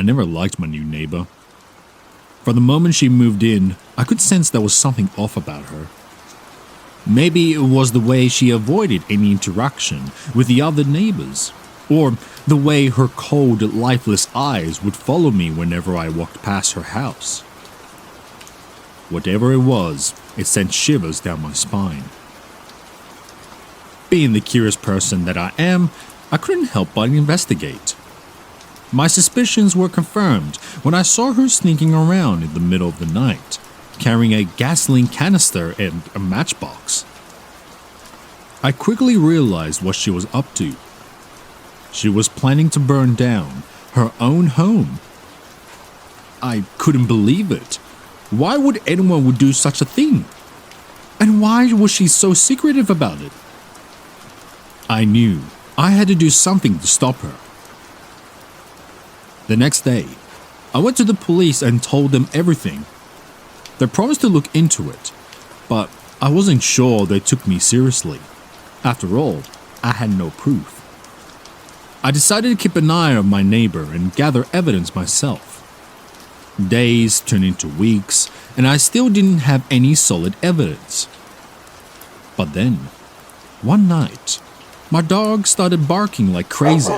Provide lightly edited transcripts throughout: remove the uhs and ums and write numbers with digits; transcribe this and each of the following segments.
I never liked my new neighbor. From the moment she moved in, I could sense there was something off about her. Maybe it was the way she avoided any interaction with the other neighbors, or the way her cold, lifeless eyes would follow me whenever I walked past her house. Whatever it was, it sent shivers down my spine. Being the curious person that I am, I couldn't help but investigate. My suspicions were confirmed when I saw her sneaking around in the middle of the night, carrying a gasoline canister and a matchbox. I quickly realized what she was up to. She was planning to burn down her own home. I couldn't believe it. Why would anyone would do such a thing? And why was she so secretive about it? I knew I had to do something to stop her. The next day, I went to the police and told them everything. They promised to look into it, but I wasn't sure they took me seriously. After all, I had no proof. I decided to keep an eye on my neighbor and gather evidence myself. Days turned into weeks, and I still didn't have any solid evidence. But then, one night, my dog started barking like crazy.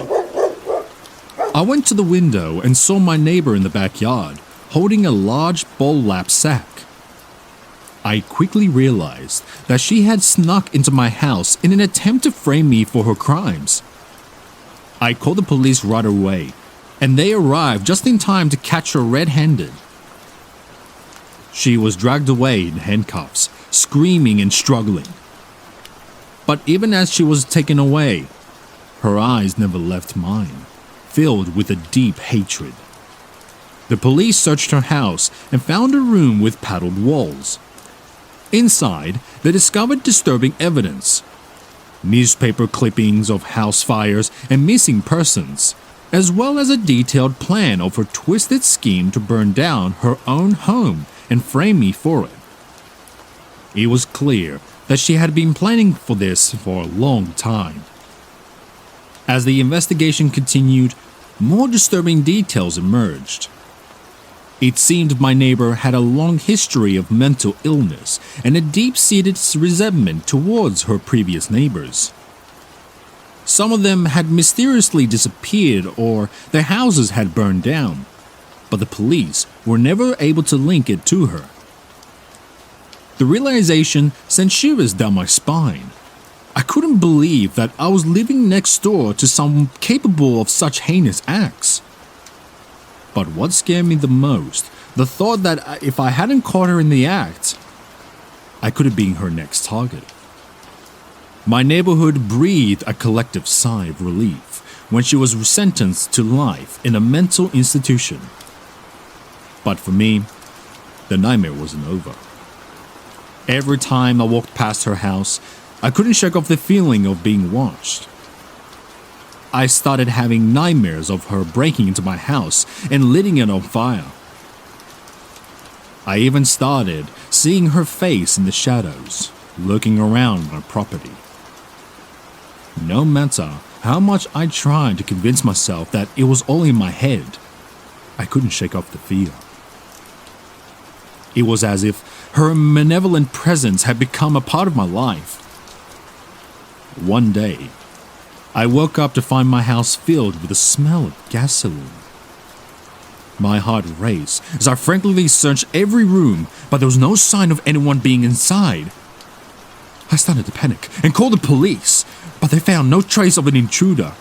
I went to the window and saw my neighbor in the backyard, holding a large burlap sack. I quickly realized that she had snuck into my house in an attempt to frame me for her crimes. I called the police right away, and they arrived just in time to catch her red-handed. She was dragged away in handcuffs, screaming and struggling. But even as she was taken away, her eyes never left mine, filled with a deep hatred. The police searched her house and found a room with padded walls. Inside, they discovered disturbing evidence: newspaper clippings of house fires and missing persons, as well as a detailed plan of her twisted scheme to burn down her own home and frame me for it. It was clear that she had been planning for this for a long time. As the investigation continued, more disturbing details emerged. It seemed my neighbor had a long history of mental illness and a deep-seated resentment towards her previous neighbors. Some of them had mysteriously disappeared or their houses had burned down, but the police were never able to link it to her. The realization sent shivers down my spine. I couldn't believe that I was living next door to someone capable of such heinous acts. But what scared me the most, the thought that if I hadn't caught her in the act, I could have been her next target. My neighborhood breathed a collective sigh of relief when she was sentenced to life in a mental institution. But for me, the nightmare wasn't over. Every time I walked past her house, I couldn't shake off the feeling of being watched. I started having nightmares of her breaking into my house and lighting it on fire. I even started seeing her face in the shadows, looking around my property. No matter how much I tried to convince myself that it was all in my head, I couldn't shake off the fear. It was as if her malevolent presence had become a part of my life. One day, I woke up to find my house filled with the smell of gasoline. My heart raced as I frantically searched every room, but there was no sign of anyone being inside. I started to panic and called the police, but they found no trace of an intruder.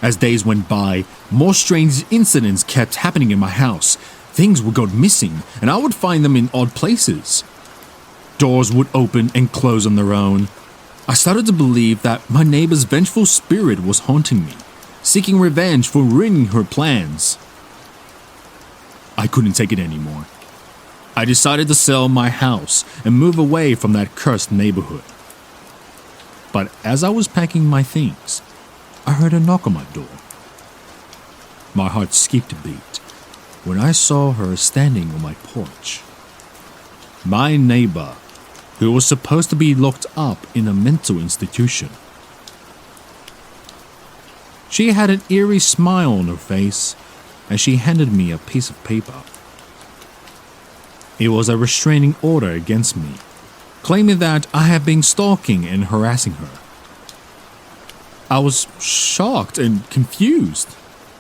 As days went by, more strange incidents kept happening in my house. Things would go missing, and I would find them in odd places. Doors would open and close on their own. I started to believe that my neighbor's vengeful spirit was haunting me, seeking revenge for ruining her plans. I couldn't take it anymore. I decided to sell my house and move away from that cursed neighborhood. But as I was packing my things, I heard a knock on my door. My heart skipped a beat when I saw her standing on my porch. My neighbor, who was supposed to be locked up in a mental institution. She had an eerie smile on her face, as she handed me a piece of paper. It was a restraining order against me, claiming that I had been stalking and harassing her. I was shocked and confused.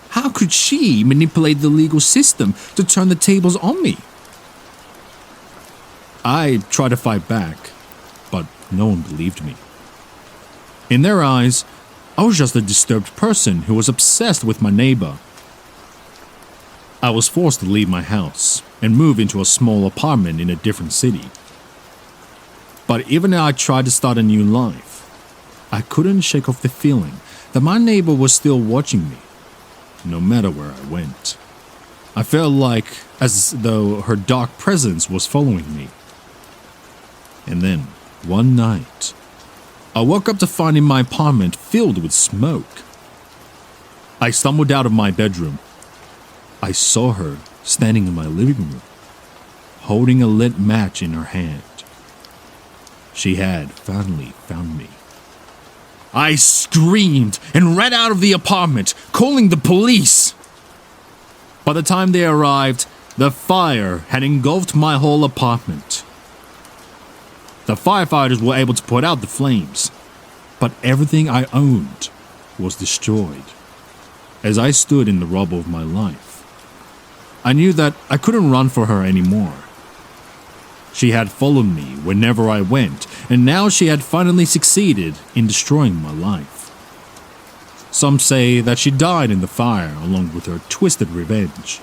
How could she manipulate the legal system to turn the tables on me? I tried to fight back, but no one believed me. In their eyes, I was just a disturbed person who was obsessed with my neighbor. I was forced to leave my house and move into a small apartment in a different city. But even as I tried to start a new life, I couldn't shake off the feeling that my neighbor was still watching me, no matter where I went. I felt like as though her dark presence was following me. And then, one night, I woke up to finding my apartment filled with smoke. I stumbled out of my bedroom. I saw her standing in my living room, holding a lit match in her hand. She had finally found me. I screamed and ran out of the apartment, calling the police. By the time they arrived, the fire had engulfed my whole apartment. The firefighters were able to put out the flames, but everything I owned was destroyed. As I stood in the rubble of my life, I knew that I couldn't run for her anymore. She had followed me whenever I went, and now she had finally succeeded in destroying my life. Some say that she died in the fire along with her twisted revenge.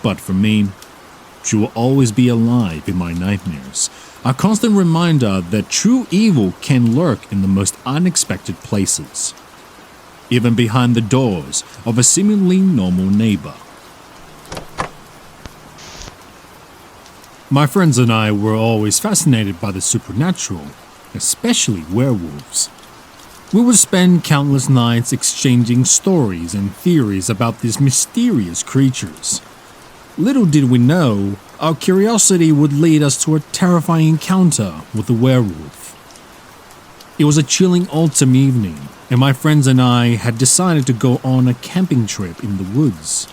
But for me, she will always be alive in my nightmares, a constant reminder that true evil can lurk in the most unexpected places, even behind the doors of a seemingly normal neighbor. My friends and I were always fascinated by the supernatural, especially werewolves. We would spend countless nights exchanging stories and theories about these mysterious creatures. Little did we know, our curiosity would lead us to a terrifying encounter with a werewolf. It was a chilling autumn evening, and my friends and I had decided to go on a camping trip in the woods.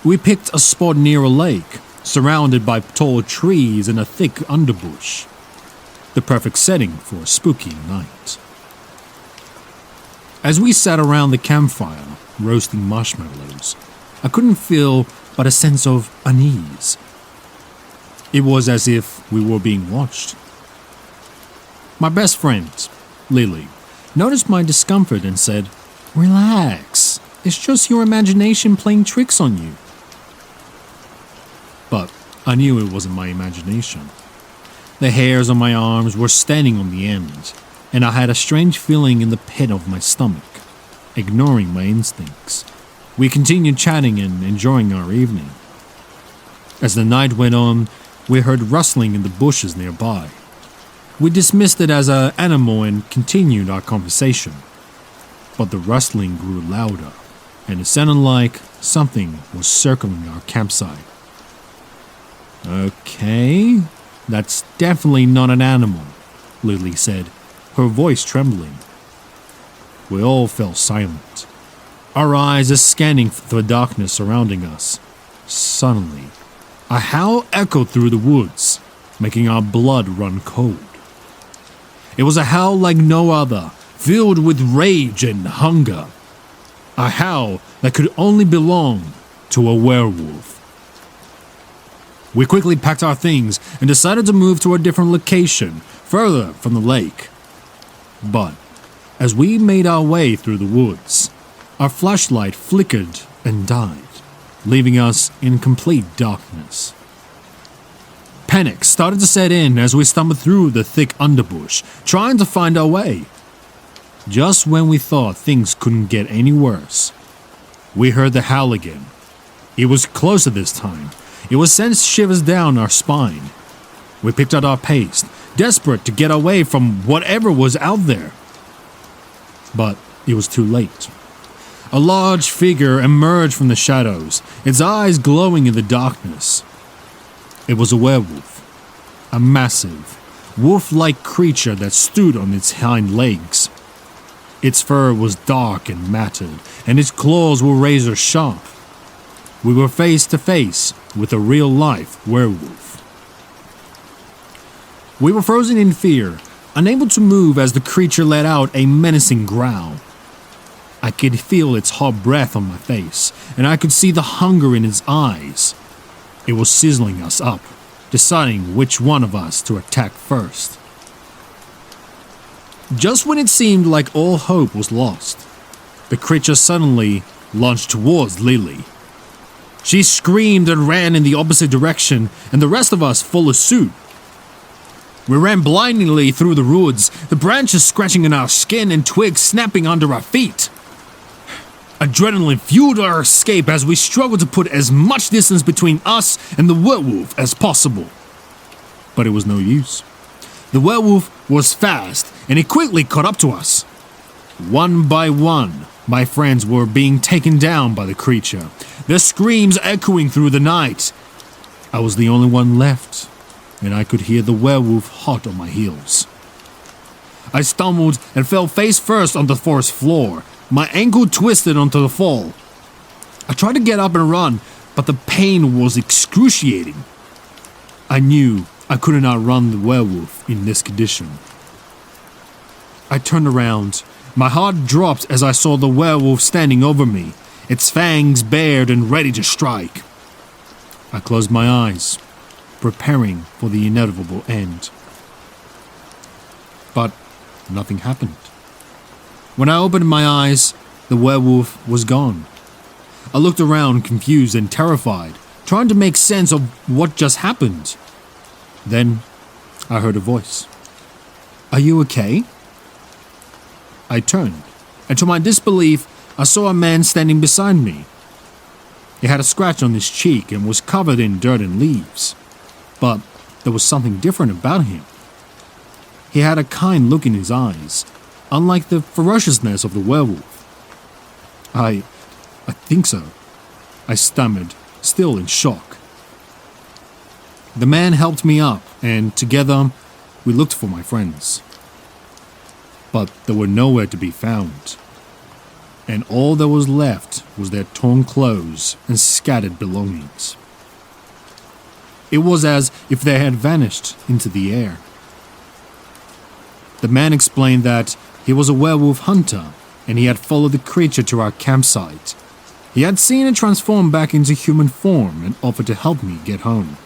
We picked a spot near a lake, surrounded by tall trees and a thick underbush. The perfect setting for a spooky night. As we sat around the campfire, roasting marshmallows, I couldn't feel but a sense of unease. It was as if we were being watched. My best friend, Lily, noticed my discomfort and said, "Relax, it's just your imagination playing tricks on you." But I knew it wasn't my imagination. The hairs on my arms were standing on the end, and I had a strange feeling in the pit of my stomach. Ignoring my instincts, we continued chatting and enjoying our evening. As the night went on, we heard rustling in the bushes nearby. We dismissed it as an animal and continued our conversation. But the rustling grew louder, and it sounded like something was circling our campsite. "Okay, that's definitely not an animal," Lily said, her voice trembling. We all fell silent, our eyes scanning the darkness surrounding us. Suddenly, a howl echoed through the woods, making our blood run cold. It was a howl like no other, filled with rage and hunger. A howl that could only belong to a werewolf. We quickly packed our things and decided to move to a different location, further from the lake. But as we made our way through the woods, our flashlight flickered and died, leaving us in complete darkness. Panic started to set in as we stumbled through the thick underbush, trying to find our way. Just when we thought things couldn't get any worse, we heard the howl again. It was closer this time. It was sent shivers down our spine. We picked up our pace, desperate to get away from whatever was out there. But it was too late. A large figure emerged from the shadows, its eyes glowing in the darkness. It was a werewolf, a massive, wolf-like creature that stood on its hind legs. Its fur was dark and matted, and its claws were razor sharp. we were face to face with a real-life werewolf. We were frozen in fear, unable to move as the creature let out a menacing growl. I could feel its hot breath on my face, and I could see the hunger in its eyes. It was sizzling us up, deciding which one of us to attack first. Just when it seemed like all hope was lost, the creature suddenly launched towards Lily. She screamed and ran in the opposite direction, and the rest of us followed suit. We ran blindingly through the woods, the branches scratching in our skin and twigs snapping under our feet. Adrenaline fueled our escape as we struggled to put as much distance between us and the werewolf as possible. But it was no use. The werewolf was fast, and it quickly caught up to us. One by one, my friends were being taken down by the creature, their screams echoing through the night. I was the only one left, and I could hear the werewolf hot on my heels. I stumbled and fell face first on the forest floor, my ankle twisted onto the fall. I tried to get up and run, but the pain was excruciating. I knew I couldn't outrun the werewolf in this condition. I turned around. My heart dropped as I saw the werewolf standing over me, its fangs bared and ready to strike. I closed my eyes, preparing for the inevitable end. But nothing happened. When I opened my eyes, the werewolf was gone. I looked around, confused and terrified, trying to make sense of what just happened. Then I heard a voice. "Are you okay?" I turned, and to my disbelief, I saw a man standing beside me. He had a scratch on his cheek and was covered in dirt and leaves. But there was something different about him. He had a kind look in his eyes, unlike the ferociousness of the werewolf. I think so," I stammered, still in shock. The man helped me up, and together we looked for my friends. But they were nowhere to be found, and all that was left was their torn clothes and scattered belongings. It was as if they had vanished into the air. The man explained that he was a werewolf hunter, and he had followed the creature to our campsite. He had seen it transform back into human form and offered to help me get home.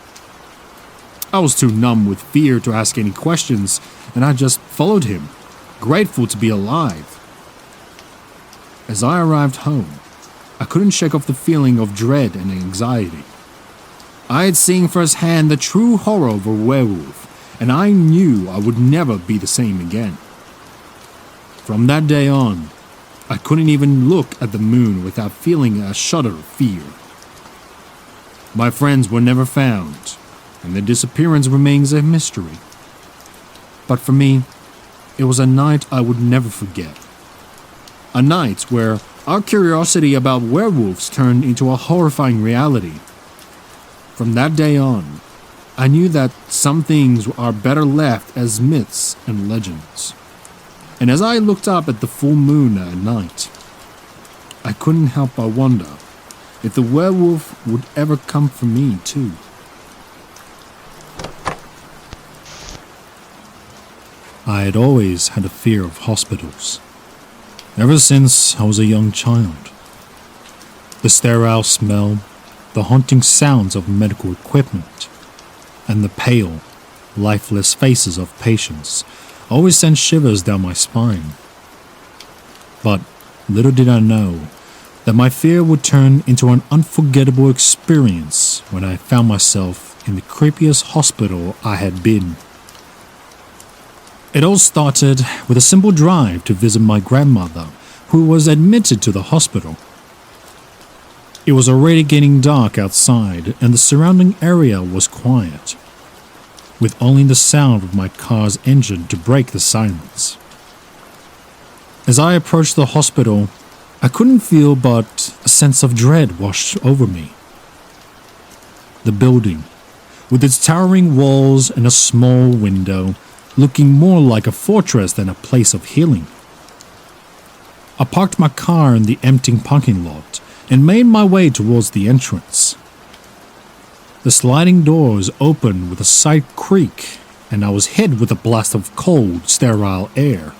I was too numb with fear to ask any questions, and I just followed him, grateful to be alive. As I arrived home, I couldn't shake off the feeling of dread and anxiety. I had seen firsthand the true horror of a werewolf, and I knew I would never be the same again. From that day on, I couldn't even look at the moon without feeling a shudder of fear. My friends were never found, and their disappearance remains a mystery. But for me, it was a night I would never forget. A night where our curiosity about werewolves turned into a horrifying reality. From that day on, I knew that some things are better left as myths and legends. And as I looked up at the full moon at night, I couldn't help but wonder if the werewolf would ever come for me too. I had always had a fear of hospitals, ever since I was a young child. The sterile smell, the haunting sounds of medical equipment, and the pale, lifeless faces of patients always sent shivers down my spine. But little did I know that my fear would turn into an unforgettable experience when I found myself in the creepiest hospital I had been. It all started with a simple drive to visit my grandmother, who was admitted to the hospital. It was already getting dark outside, and the surrounding area was quiet, with only the sound of my car's engine to break the silence. As I approached the hospital, I couldn't feel but a sense of dread washed over me. The building, with its towering walls and a small window, looking more like a fortress than a place of healing. I parked my car in the empty parking lot and made my way towards the entrance. The sliding doors opened with a slight creak, and I was hit with a blast of cold, sterile air.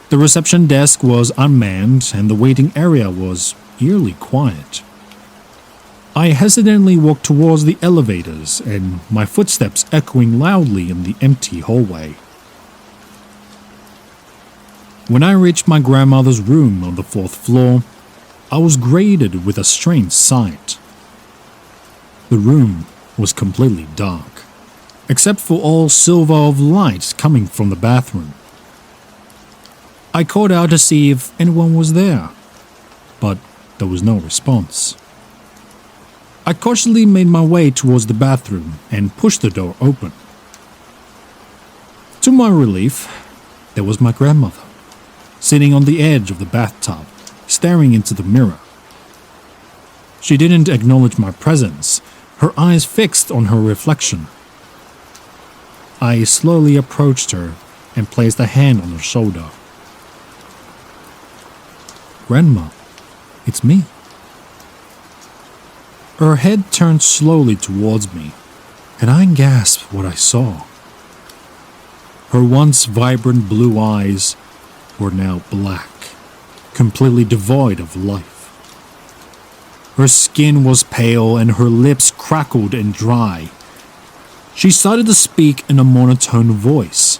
The reception desk was unmanned, and the waiting area was eerily quiet. I hesitantly walked towards the elevators, and my footsteps echoing loudly in the empty hallway. When I reached my grandmother's room on the 4th floor, I was greeted with a strange sight. The room was completely dark, except for all silver of light coming from the bathroom. I called out to see if anyone was there, but there was no response. I cautiously made my way towards the bathroom and pushed the door open. To my relief, there was my grandmother, sitting on the edge of the bathtub, staring into the mirror. She didn't acknowledge my presence, her eyes fixed on her reflection. I slowly approached her and placed a hand on her shoulder. "Grandma, it's me." Her head turned slowly towards me, and I gasped what I saw. Her once vibrant blue eyes were now black, completely devoid of life. Her skin was pale and her lips crackled and dry. She started to speak in a monotone voice,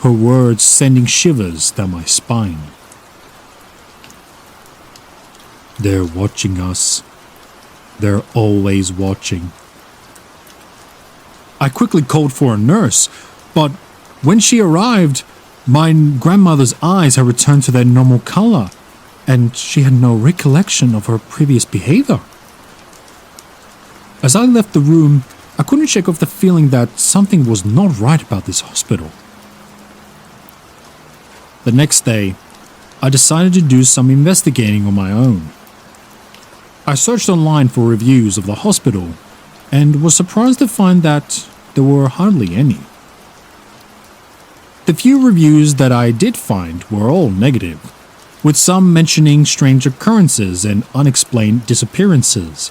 her words sending shivers down my spine. "They're watching us. They're always watching." I quickly called for a nurse, but when she arrived, my grandmother's eyes had returned to their normal color, and she had no recollection of her previous behavior. As I left the room, I couldn't shake off the feeling that something was not right about this hospital. The next day, I decided to do some investigating on my own. I searched online for reviews of the hospital and was surprised to find that there were hardly any. The few reviews that I did find were all negative, with some mentioning strange occurrences and unexplained disappearances.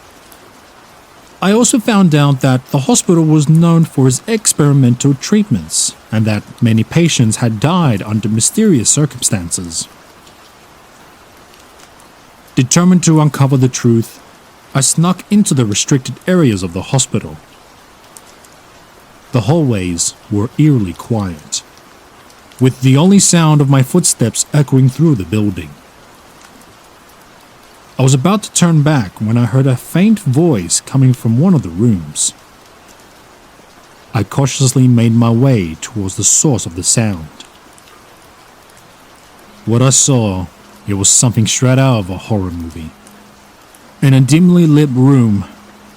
I also found out that the hospital was known for its experimental treatments and that many patients had died under mysterious circumstances. Determined to uncover the truth, I snuck into the restricted areas of the hospital. The hallways were eerily quiet, with the only sound of my footsteps echoing through the building. I was about to turn back when I heard a faint voice coming from one of the rooms. I cautiously made my way towards the source of the sound. What I saw, it was something straight out of a horror movie. In a dimly lit room,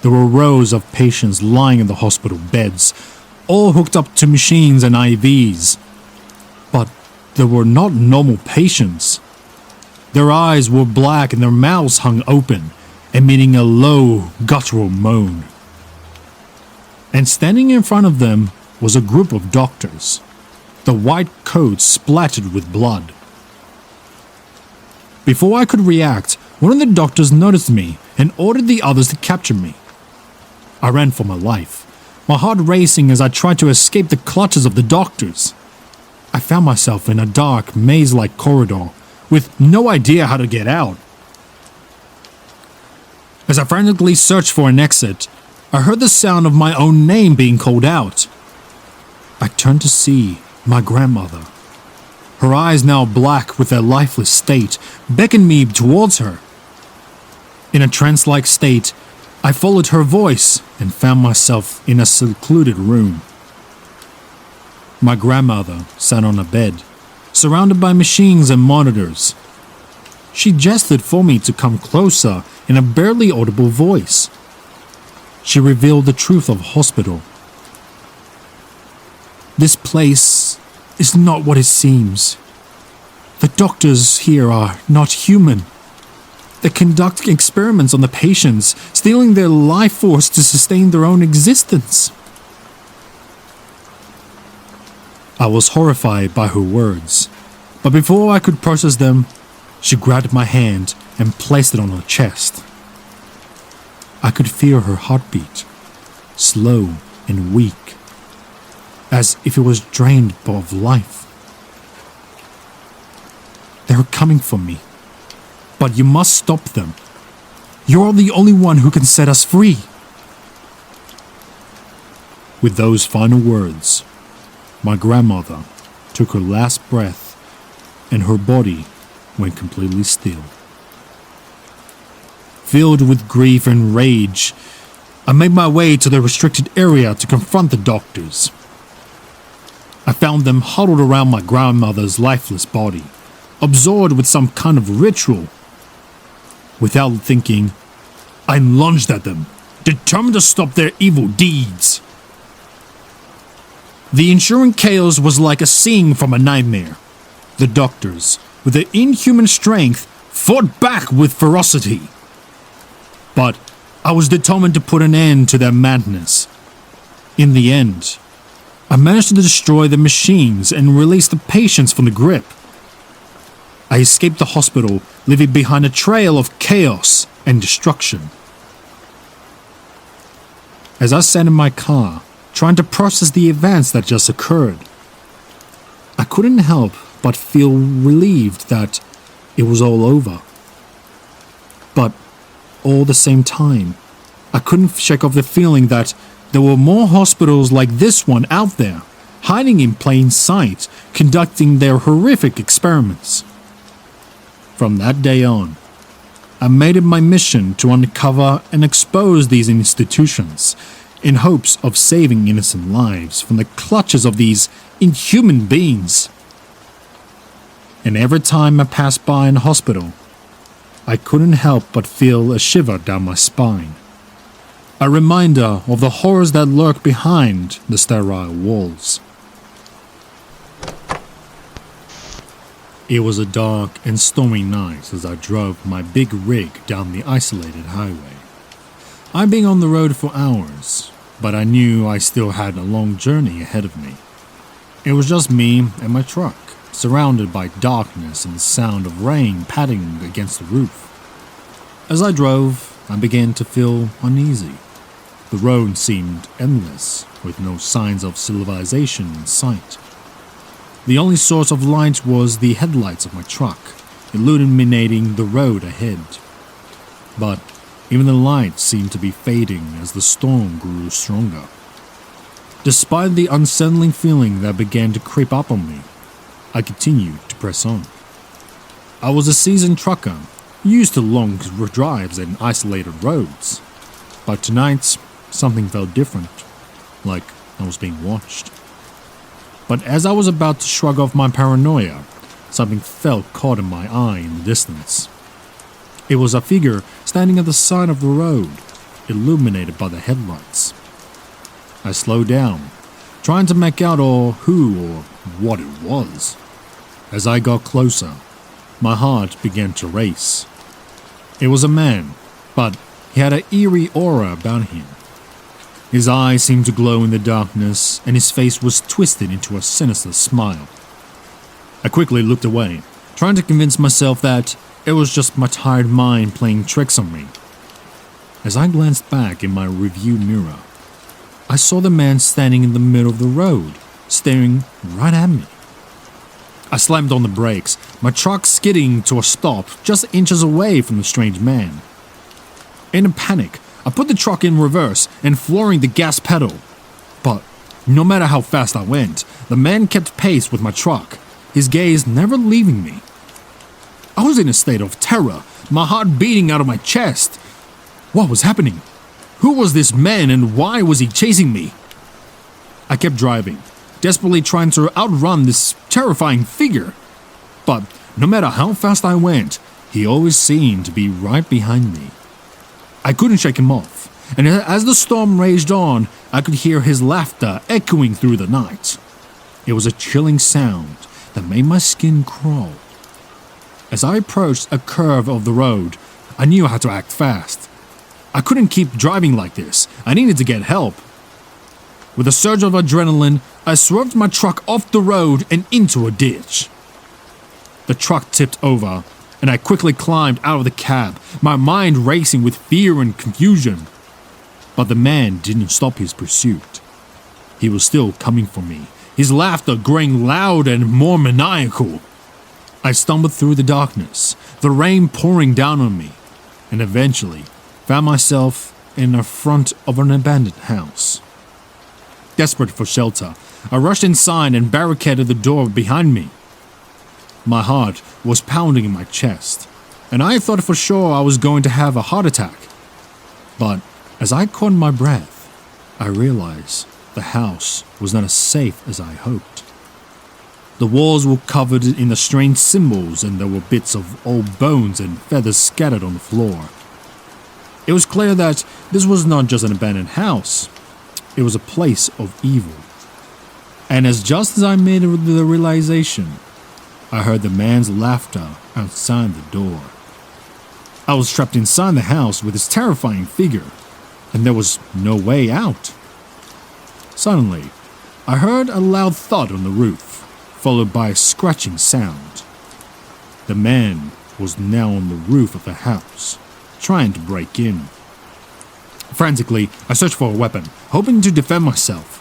there were rows of patients lying in the hospital beds, all hooked up to machines and IVs. But they were not normal patients. Their eyes were black and their mouths hung open, emitting a low, guttural moan. And standing in front of them was a group of doctors, the white coats splattered with blood. Before I could react, one of the doctors noticed me and ordered the others to capture me. I ran for my life, my heart racing as I tried to escape the clutches of the doctors. I found myself in a dark, maze-like corridor, with no idea how to get out. As I frantically searched for an exit, I heard the sound of my own name being called out. I turned to see my grandmother. Her eyes now black with their lifeless state, beckoned me towards her. In a trance-like state, I followed her voice and found myself in a secluded room. My grandmother sat on a bed, surrounded by machines and monitors. She gestured for me to come closer in a barely audible voice. She revealed the truth of the hospital. "This place is not what it seems. The doctors here are not human. They conduct experiments on the patients, stealing their life force to sustain their own existence." I was horrified by her words, but before I could process them, she grabbed my hand and placed it on her chest. I could feel her heartbeat, slow and weak, as if it was drained of life. They're coming for me, but you must stop them. You're the only one who can set us free. With those final words, my grandmother took her last breath and her body went completely still. Filled with grief and rage, I made my way to the restricted area to confront the doctors. I found them huddled around my grandmother's lifeless body, absorbed with some kind of ritual. Without thinking, I lunged at them, determined to stop their evil deeds. The ensuing chaos was like a scene from a nightmare. The doctors, with their inhuman strength, fought back with ferocity. But I was determined to put an end to their madness. In the end, I managed to destroy the machines and release the patients from the grip. I escaped the hospital, leaving behind a trail of chaos and destruction. As I sat in my car, trying to process the events that just occurred, I couldn't help but feel relieved that it was all over. But all the same time, I couldn't shake off the feeling that there were more hospitals like this one out there, hiding in plain sight, conducting their horrific experiments. From that day on, I made it my mission to uncover and expose these institutions in hopes of saving innocent lives from the clutches of these inhuman beings. And every time I passed by an hospital, I couldn't help but feel a shiver down my spine, a reminder of the horrors that lurk behind the sterile walls. It was a dark and stormy night as I drove my big rig down the isolated highway. I'd been on the road for hours, but I knew I still had a long journey ahead of me. It was just me and my truck, surrounded by darkness and the sound of rain pattering against the roof. As I drove, I began to feel uneasy. The road seemed endless, with no signs of civilization in sight. The only source of light was the headlights of my truck, illuminating the road ahead. But even the lights seemed to be fading as the storm grew stronger. Despite the unsettling feeling that began to creep up on me, I continued to press on. I was a seasoned trucker, used to long drives and isolated roads. But tonight, something felt different, like I was being watched. But as I was about to shrug off my paranoia, something felt caught in my eye in the distance. It was a figure standing at the side of the road, illuminated by the headlights. I slowed down, trying to make out who or what it was. As I got closer, my heart began to race. It was a man, but he had an eerie aura about him. His eyes seemed to glow in the darkness, and his face was twisted into a sinister smile. I quickly looked away, trying to convince myself that it was just my tired mind playing tricks on me. As I glanced back in my review mirror, I saw the man standing in the middle of the road, staring right at me. I slammed on the brakes, my truck skidding to a stop just inches away from the strange man. In a panic, I put the truck in reverse and flooring the gas pedal. But no matter how fast I went, the man kept pace with my truck, his gaze never leaving me. I was in a state of terror, my heart beating out of my chest. What was happening? Who was this man and why was he chasing me? I kept driving, desperately trying to outrun this terrifying figure. But no matter how fast I went, he always seemed to be right behind me. I couldn't shake him off, and as the storm raged on, I could hear his laughter echoing through the night. It was a chilling sound that made my skin crawl. As I approached a curve of the road, I knew I had to act fast. I couldn't keep driving like this. I needed to get help. With a surge of adrenaline, I swerved my truck off the road and into a ditch. The truck tipped over, and I quickly climbed out of the cab, my mind racing with fear and confusion. But the man didn't stop his pursuit. He was still coming for me, his laughter growing louder and more maniacal. I stumbled through the darkness, the rain pouring down on me, and eventually found myself in the front of an abandoned house. Desperate for shelter, I rushed inside and barricaded the door behind me. My heart was pounding in my chest, and I thought for sure I was going to have a heart attack. But as I caught my breath, I realized the house was not as safe as I hoped. The walls were covered in the strange symbols, and there were bits of old bones and feathers scattered on the floor. It was clear that this was not just an abandoned house, it was a place of evil. And just as I made the realization, I heard the man's laughter outside the door. I was trapped inside the house with this terrifying figure, and there was no way out. Suddenly, I heard a loud thud on the roof, followed by a scratching sound. The man was now on the roof of the house, trying to break in. Frantically, I searched for a weapon, hoping to defend myself.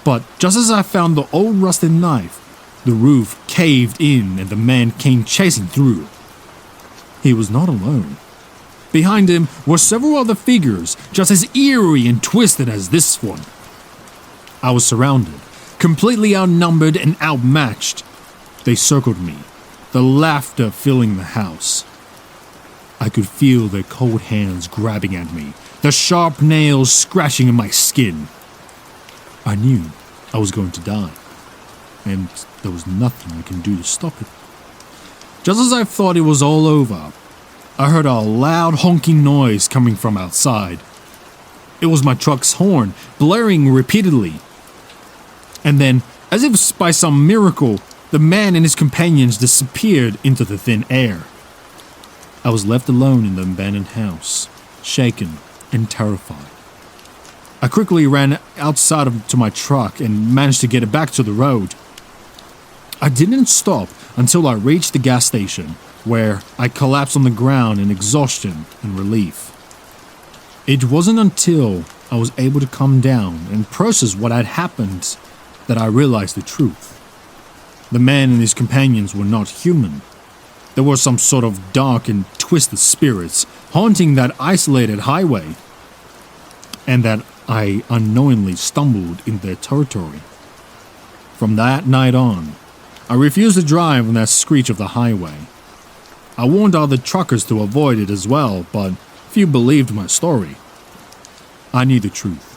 But just as I found the old rusted knife, the roof caved in and the man came chasing through. He was not alone. Behind him were several other figures, just as eerie and twisted as this one. I was surrounded, completely outnumbered and outmatched. They circled me, the laughter filling the house. I could feel their cold hands grabbing at me, the sharp nails scratching in my skin. I knew I was going to die, and there was nothing I can do to stop it. Just as I thought it was all over, I heard a loud honking noise coming from outside. It was my truck's horn, blaring repeatedly. And then, as if by some miracle, the man and his companions disappeared into the thin air. I was left alone in the abandoned house, shaken and terrified. I quickly ran outside to my truck and managed to get it back to the road. I didn't stop until I reached the gas station, where I collapsed on the ground in exhaustion and relief. It wasn't until I was able to calm down and process what had happened that I realized the truth. The man and his companions were not human. There were some sort of dark and twisted spirits haunting that isolated highway, and that I unknowingly stumbled in their territory. From that night on, I refused to drive on that stretch of the highway. I warned other truckers to avoid it as well, but few believed my story. I knew the truth.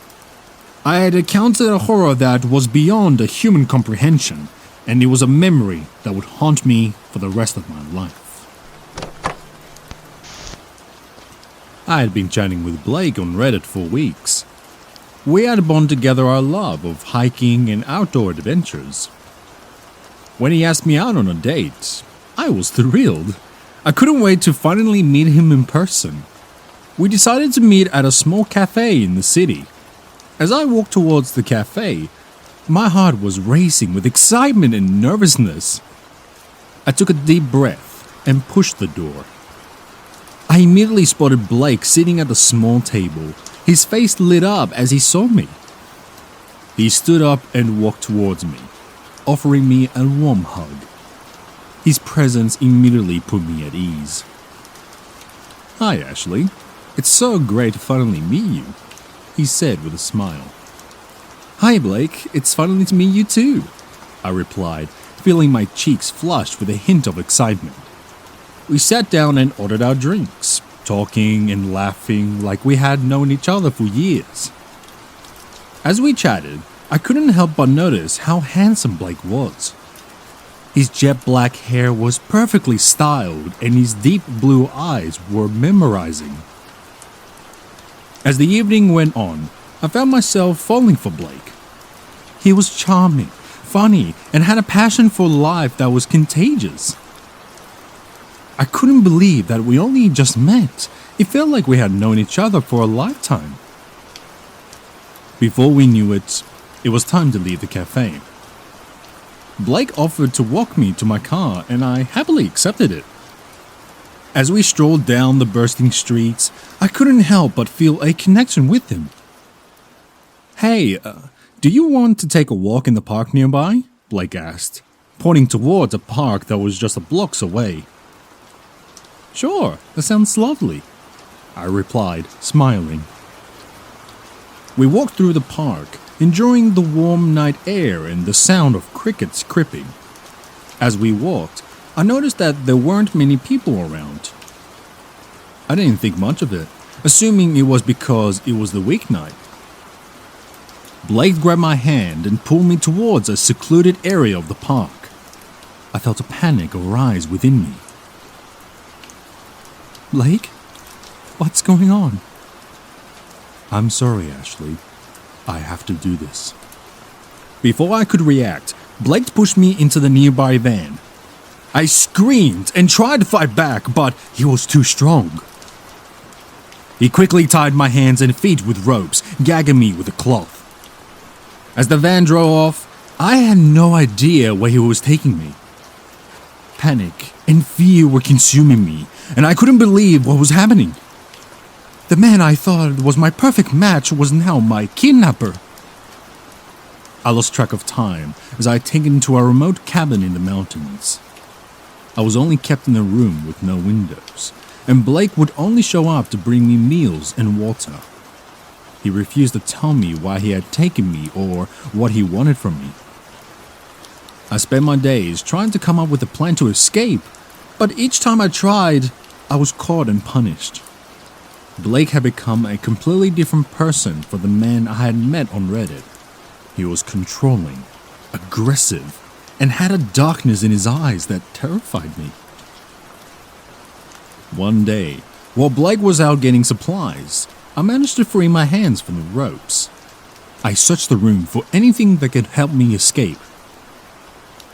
I had encountered a horror that was beyond a human comprehension, and it was a memory that would haunt me for the rest of my life. I had been chatting with Blake on Reddit for weeks. We had bonded together our love of hiking and outdoor adventures. When he asked me out on a date, I was thrilled. I couldn't wait to finally meet him in person. We decided to meet at a small cafe in the city. As I walked towards the cafe, my heart was racing with excitement and nervousness. I took a deep breath and pushed the door. I immediately spotted Blake sitting at the small table, his face lit up as he saw me. He stood up and walked towards me, offering me a warm hug. His presence immediately put me at ease. "Hi, Ashley. It's so great to finally meet you," he said with a smile. "Hi, Blake. It's finally to meet you too," I replied, feeling my cheeks flushed with a hint of excitement. We sat down and ordered our drinks, talking and laughing like we had known each other for years. As we chatted, I couldn't help but notice how handsome Blake was. His jet black hair was perfectly styled, and his deep blue eyes were mesmerizing. As the evening went on, I found myself falling for Blake. He was charming, funny, and had a passion for life that was contagious. I couldn't believe that we only just met. It felt like we had known each other for a lifetime. Before we knew it, it was time to leave the cafe. Blake offered to walk me to my car, and I happily accepted it. As we strolled down the bursting streets, I couldn't help but feel a connection with him. "Hey, do you want to take a walk in the park nearby?" Blake asked, pointing towards a park that was just a blocks away. "Sure, that sounds lovely," I replied, smiling. We walked through the park, enjoying the warm night air and the sound of crickets chirping. As we walked, I noticed that there weren't many people around. I didn't think much of it, assuming it was because it was the weeknight. Blake grabbed my hand and pulled me towards a secluded area of the park. I felt a panic arise within me. "Blake? What's going on?" "I'm sorry, Ashley. I have to do this." Before I could react, Blake pushed me into the nearby van. I screamed and tried to fight back, but he was too strong. He quickly tied my hands and feet with ropes, gagging me with a cloth. As the van drove off, I had no idea where he was taking me. Panic and fear were consuming me, and I couldn't believe what was happening. The man I thought was my perfect match was now my kidnapper. I lost track of time as I taken to a remote cabin in the mountains. I was only kept in a room with no windows, and Blake would only show up to bring me meals and water. He refused to tell me why he had taken me or what he wanted from me. I spent my days trying to come up with a plan to escape, but each time I tried, I was caught and punished. Blake had become a completely different person from the man I had met on Reddit. He was controlling, aggressive, and had a darkness in his eyes that terrified me. One day, while Blake was out getting supplies, I managed to free my hands from the ropes. I searched the room for anything that could help me escape.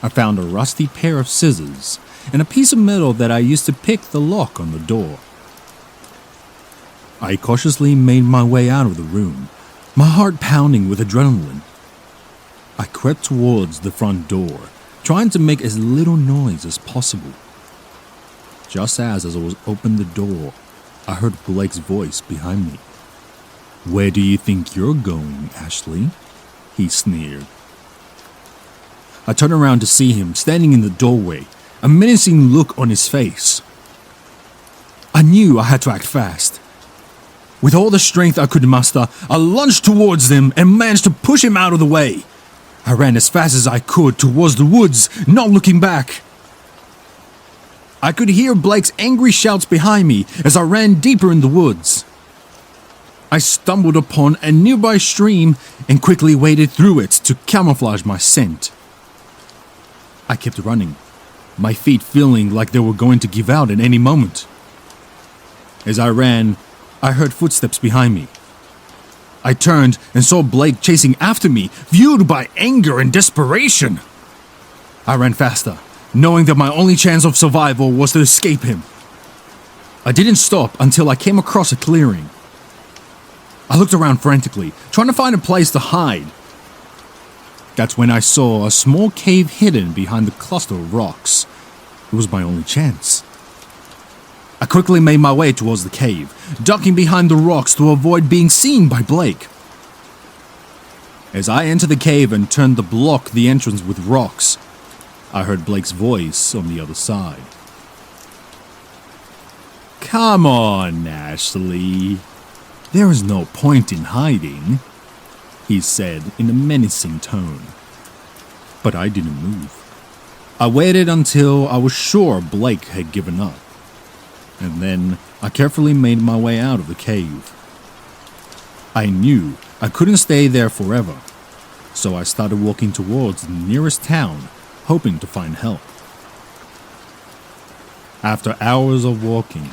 I found a rusty pair of scissors and a piece of metal that I used to pick the lock on the door. I cautiously made my way out of the room, my heart pounding with adrenaline. I crept towards the front door, trying to make as little noise as possible. Just as I was opening the door, I heard Blake's voice behind me. "Where do you think you're going, Ashley?" he sneered. I turned around to see him standing in the doorway, a menacing look on his face. I knew I had to act fast. With all the strength I could muster, I lunged towards him and managed to push him out of the way. I ran as fast as I could towards the woods, not looking back. I could hear Blake's angry shouts behind me as I ran deeper in the woods. I stumbled upon a nearby stream and quickly waded through it to camouflage my scent. I kept running, my feet feeling like they were going to give out at any moment. As I ran, I heard footsteps behind me. I turned and saw Blake chasing after me, fueled by anger and desperation. I ran faster, knowing that my only chance of survival was to escape him. I didn't stop until I came across a clearing. I looked around frantically, trying to find a place to hide. That's when I saw a small cave hidden behind the cluster of rocks. It was my only chance. I quickly made my way towards the cave, ducking behind the rocks to avoid being seen by Blake. As I entered the cave and turned to block the entrance with rocks, I heard Blake's voice on the other side. "Come on, Ashley. There is no point in hiding," he said in a menacing tone. But I didn't move. I waited until I was sure Blake had given up, and then I carefully made my way out of the cave. I knew I couldn't stay there forever, so I started walking towards the nearest town, hoping to find help. After hours of walking,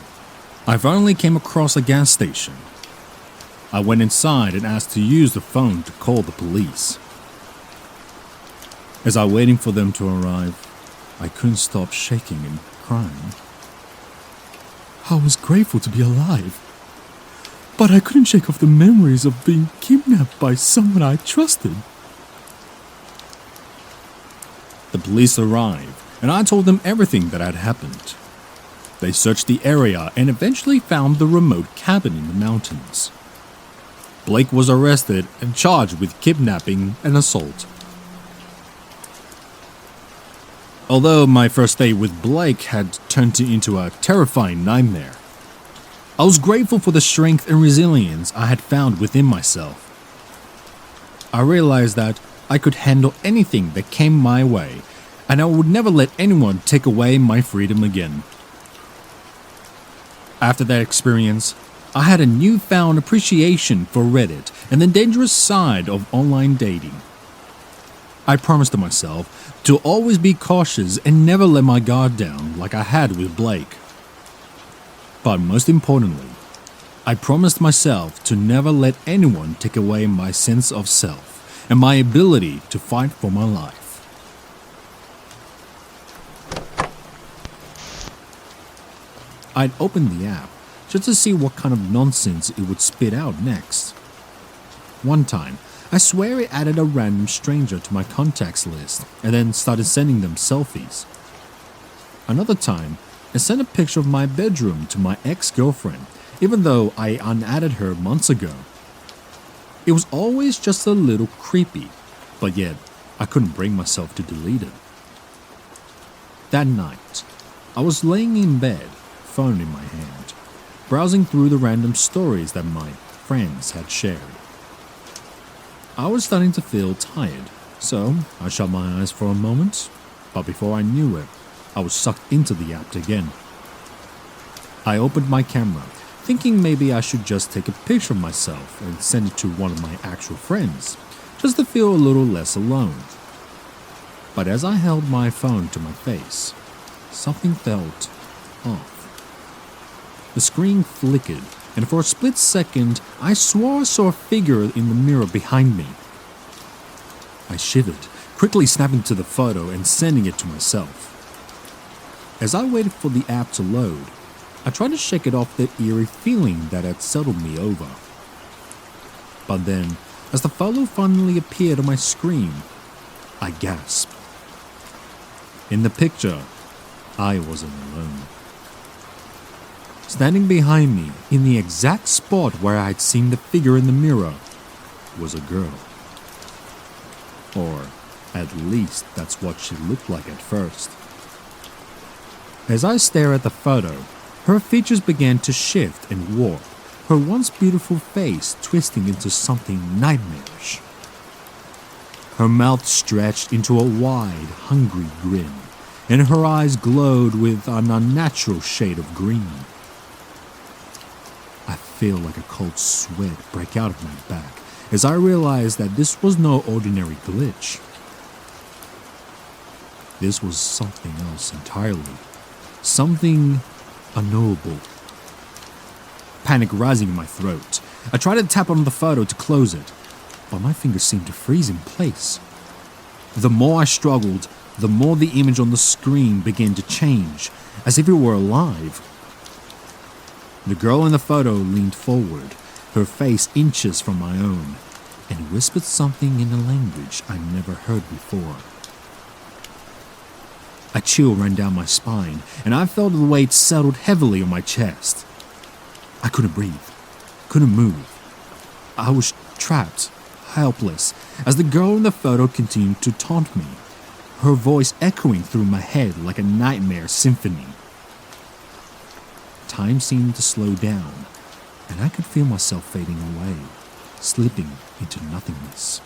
I finally came across a gas station. I went inside and asked to use the phone to call the police. As I was waiting for them to arrive, I couldn't stop shaking and crying. I was grateful to be alive, but I couldn't shake off the memories of being kidnapped by someone I trusted. The police arrived, and I told them everything that had happened. They searched the area and eventually found the remote cabin in the mountains. Blake was arrested and charged with kidnapping and assault. Although my first day with Blake had turned into a terrifying nightmare, I was grateful for the strength and resilience I had found within myself. I realized that I could handle anything that came my way, and I would never let anyone take away my freedom again. After that experience, I had a newfound appreciation for Reddit and the dangerous side of online dating. I promised myself to always be cautious and never let my guard down like I had with Blake. But most importantly, I promised myself to never let anyone take away my sense of self and my ability to fight for my life. I'd opened the app just to see what kind of nonsense it would spit out next. One time, I swear it added a random stranger to my contacts list and then started sending them selfies. Another time, I sent a picture of my bedroom to my ex-girlfriend, even though I unadded her months ago. It was always just a little creepy, but yet I couldn't bring myself to delete it. That night, I was laying in bed, phone in my hand, browsing through the random stories that my friends had shared. I was starting to feel tired, so I shut my eyes for a moment, but before I knew it, I was sucked into the app again. I opened my camera, thinking maybe I should just take a picture of myself and send it to one of my actual friends, just to feel a little less alone. But as I held my phone to my face, something felt off. The screen flickered, and for a split second, I swore I saw a figure in the mirror behind me. I shivered, quickly snapping to the photo and sending it to myself. As I waited for the app to load, I tried to shake it off the eerie feeling that had settled me over. But then, as the photo finally appeared on my screen, I gasped. In the picture, I wasn't alone. Standing behind me, in the exact spot where I had seen the figure in the mirror, was a girl. Or, at least that's what she looked like at first. As I stared at the photo, her features began to shift and warp, her once beautiful face twisting into something nightmarish. Her mouth stretched into a wide, hungry grin, and her eyes glowed with an unnatural shade of green. I feel like a cold sweat break out of my back as I realized that this was no ordinary glitch. This was something else entirely. Something unknowable. Panic rising in my throat, I tried to tap on the photo to close it, but my fingers seemed to freeze in place. The more I struggled, the more the image on the screen began to change, as if it were alive. The girl in the photo leaned forward, her face inches from my own, and whispered something in a language I never heard before. A chill ran down my spine, and I felt the weight settled heavily on my chest. I couldn't breathe, couldn't move. I was trapped, helpless, as the girl in the photo continued to taunt me, her voice echoing through my head like a nightmare symphony. Time seemed to slow down, and I could feel myself fading away, slipping into nothingness.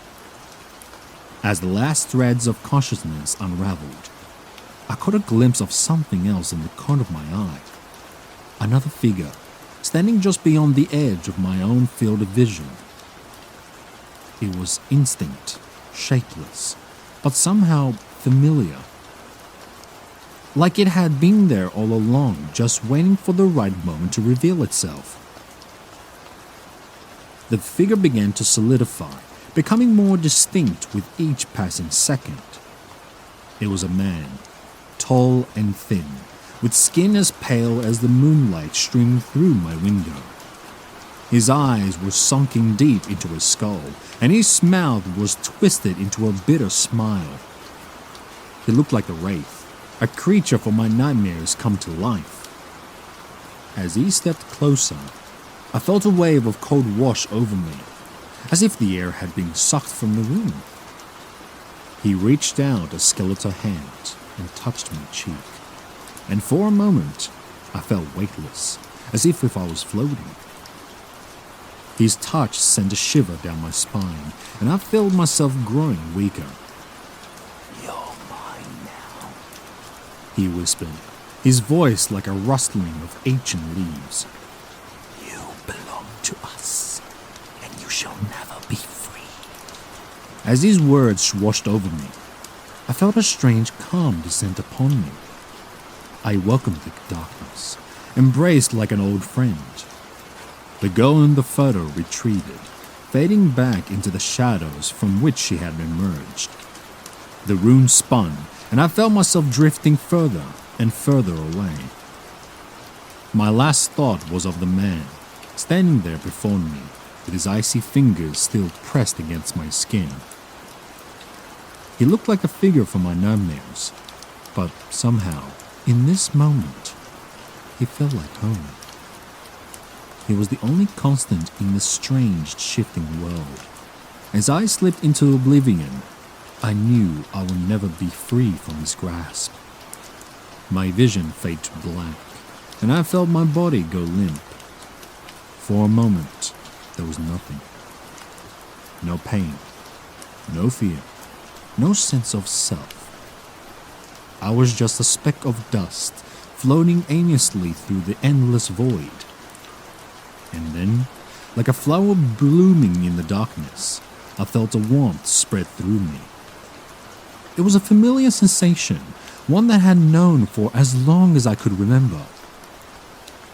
As the last threads of consciousness unraveled, I caught a glimpse of something else in the corner of my eye. Another figure, standing just beyond the edge of my own field of vision. It was indistinct, shapeless, but somehow familiar. Like it had been there all along, just waiting for the right moment to reveal itself. The figure began to solidify, becoming more distinct with each passing second. It was a man, tall and thin, with skin as pale as the moonlight streaming through my window. His eyes were sunken deep into his skull, and his mouth was twisted into a bitter smile. He looked like a wraith, a creature from my nightmares come to life. As he stepped closer, I felt a wave of cold wash over me, as if the air had been sucked from the room. He reached out a skeletal hand and touched my cheek, and for a moment I felt weightless, as if I was floating. His touch sent a shiver down my spine, and I felt myself growing weaker. "You're mine now," he whispered, his voice like a rustling of ancient leaves. "You belong to us, and you shall never be free." As these words washed over me, I felt a strange calm descend upon me. I welcomed the darkness, embraced like an old friend. The girl in the photo retreated, fading back into the shadows from which she had emerged. The room spun, and I felt myself drifting further and further away. My last thought was of the man, standing there before me, with his icy fingers still pressed against my skin. He looked like a figure from my nightmares, but somehow, in this moment, he felt like home. He was the only constant in this strange, shifting world. As I slipped into oblivion, I knew I would never be free from his grasp. My vision faded to black, and I felt my body go limp. For a moment, there was nothing. No pain, no fear, no sense of self. I was just a speck of dust, floating aimlessly through the endless void. And then, like a flower blooming in the darkness, I felt a warmth spread through me. It was a familiar sensation, one that I had known for as long as I could remember.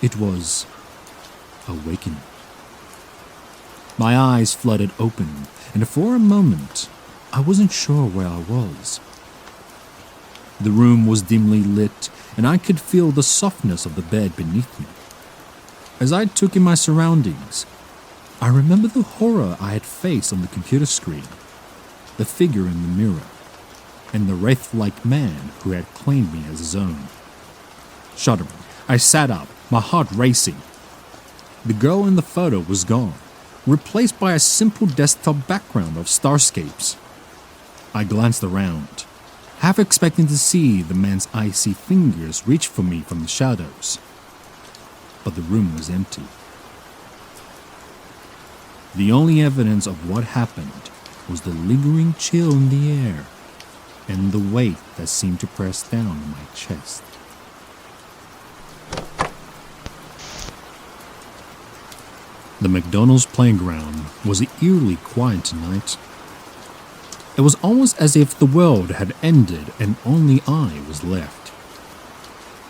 It was awakening. My eyes flooded open, and for a moment, I wasn't sure where I was. The room was dimly lit, and I could feel the softness of the bed beneath me. As I took in my surroundings, I remembered the horror I had faced on the computer screen, the figure in the mirror, and the wraith-like man who had claimed me as his own. Shuddering, I sat up, my heart racing. The girl in the photo was gone, replaced by a simple desktop background of starscapes. I glanced around, half expecting to see the man's icy fingers reach for me from the shadows. But the room was empty. The only evidence of what happened was the lingering chill in the air and the weight that seemed to press down on my chest. The McDonald's playground was eerily quiet tonight. It was almost as if the world had ended and only I was left.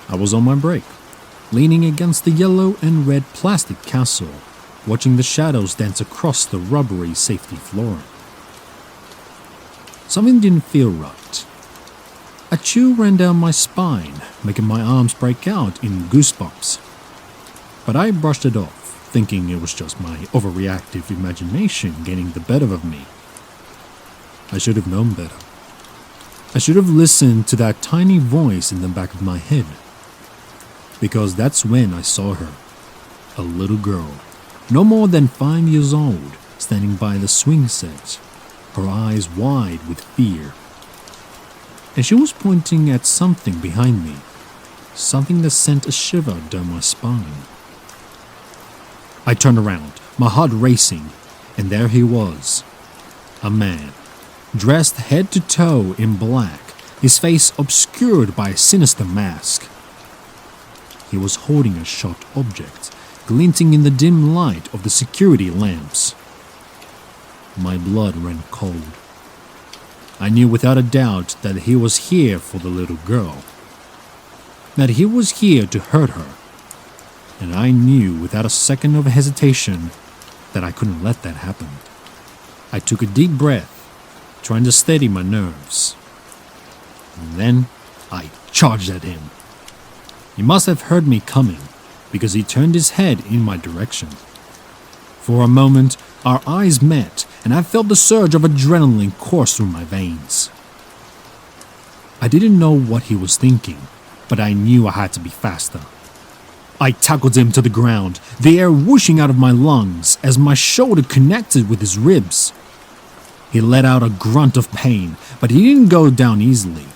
I was on my break, leaning against the yellow and red plastic castle, watching the shadows dance across the rubbery safety floor. Something didn't feel right. A chill ran down my spine, making my arms break out in goosebumps. But I brushed it off, thinking it was just my overreactive imagination getting the better of me. I should have known better. I should have listened to that tiny voice in the back of my head. Because that's when I saw her. A little girl, no more than 5 years old, standing by the swing set, her eyes wide with fear. And she was pointing at something behind me, something that sent a shiver down my spine. I turned around, my heart racing, and there he was. A man, dressed head to toe in black, his face obscured by a sinister mask. He was holding a sharp object, glinting in the dim light of the security lamps. My blood ran cold. I knew without a doubt that he was here for the little girl, that he was here to hurt her, and I knew without a second of hesitation that I couldn't let that happen. I took a deep breath, trying to steady my nerves, and then I charged at him. He must have heard me coming, because he turned his head in my direction. For a moment, our eyes met, and I felt the surge of adrenaline course through my veins. I didn't know what he was thinking, but I knew I had to be faster. I tackled him to the ground, the air whooshing out of my lungs as my shoulder connected with his ribs. He let out a grunt of pain, but he didn't go down easily.